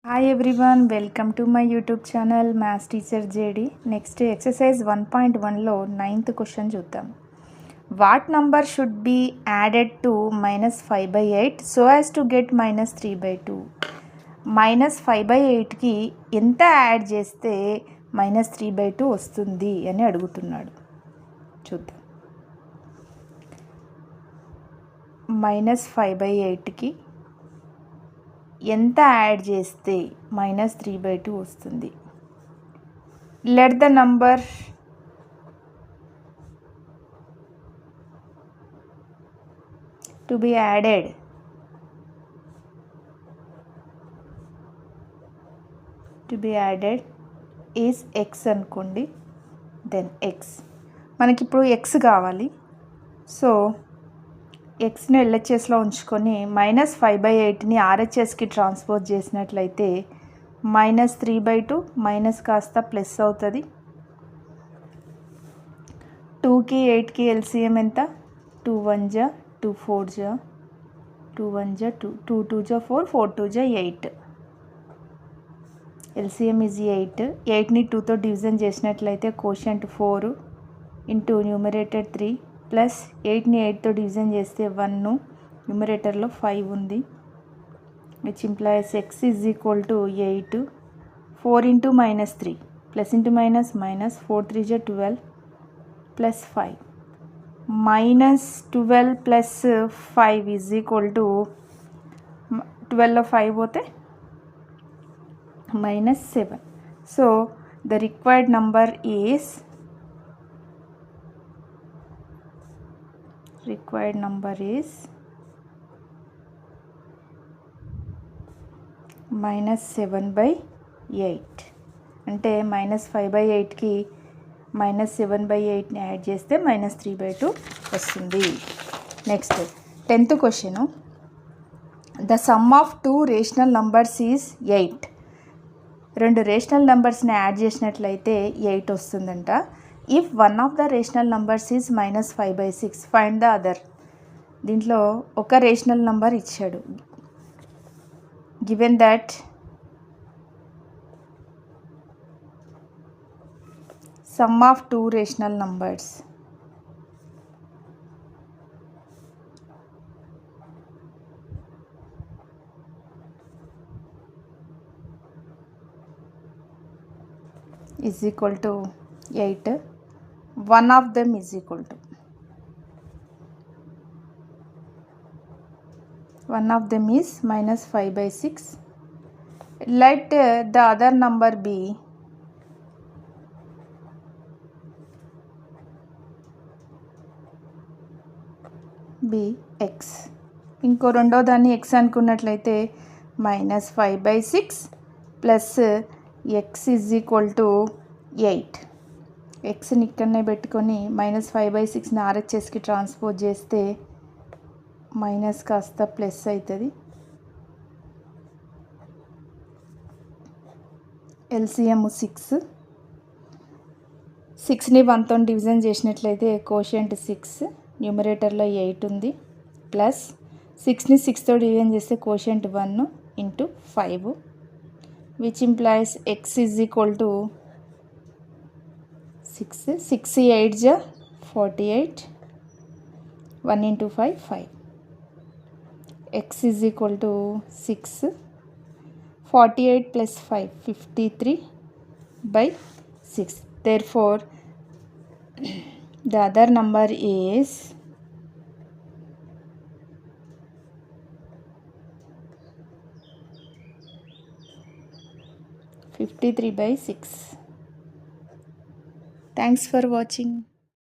Hi everyone, welcome to my YouTube channel Maths Teacher JD. Next exercise 1.1 లో 9th question చూద్దాం. What number should be added to -5/8 so as to get -3/2? -5/8కి ఎంత add చేస్తే -3/2 వస్తుంది అని అడుగుతున్నాడు. చూద్దాం. -5/8కి ఎంత యాడ్ చేస్తే -3/2 వస్తుంది. Let the number to be added is X అనుకోండి. దెన్ ఎక్స్ మనకి ఇప్పుడు ఎక్స్ కావాలి. సో ఎక్స్ని ఎల్హెచ్ఎస్లో ఉంచుకొని -5/8ని ఆర్హెచ్ఎస్కి ట్రాన్స్పోజ్ చేసినట్లయితే -3/2 మైనస్ కాస్త ప్లస్ అవుతుంది. 2కి 8కి ఎల్సిఎం ఎంత? 2 1 జా 2 4 జా 2 1 జా 2 2 2 జా 4 4 2 జా 8. LCM is 8. 8ని 2తో డివిజన్ చేసినట్లయితే కోషంట్ 4 ఇంటూ న్యూమరేటర్ 3 ప్లస్ 8ని 8తో డివిజన్ చేస్తే 1, న్యూమరేటర్లో 5 ఉంది. Which implies x is equal to 8. 4 into -3 plus into minus minus 4 3 జా 12 plus 5 -12 plus 5 is equal to 12లో 5 పోతే -7. So the required number is -7/8. అంటే -5/8కి -7/8ని యాడ్ చేస్తే -3/2 వస్తుంది. Next 10th question. The sum of 2 rational numbers is 8. 2 rational నంబర్స్ని add చేసినట్లయితే 8 వస్తుందంట. If one of the rational numbers is -5/6 find the other. దీంట్లో ఒక రేషనల్ నంబర్ ఇచ్చాడు. Given that some of 2 rational numbers is equal to 8. One of them is equal to -5/6. Let the other number be x. ఇంకో రెండో దాన్ని x అనుకున్నట్లయితే -5/6 plus x is equal to 8. ఎక్స్ని ఇక్కడనే పెట్టుకొని -5/6ని ఆర్హెచ్ఎస్కి transpose చేస్తే మైనస్ కాస్త plus అవుతుంది. ఎల్సిఎం 6. 6ని 1తో డివిజన్ చేసినట్లయితే కోషంట్ 6, న్యూమరేటర్లో 8 ఉంది. ప్లస్ 6ని 6తో డివిజన్ చేస్తే quotient 1 into 5 which implies x is equal to 6. 6 8 జా 48. 1 into 5 5. X is equal to 6. 48 plus 5 53/6. Therefore the other number is 53/6. Thanks for watching.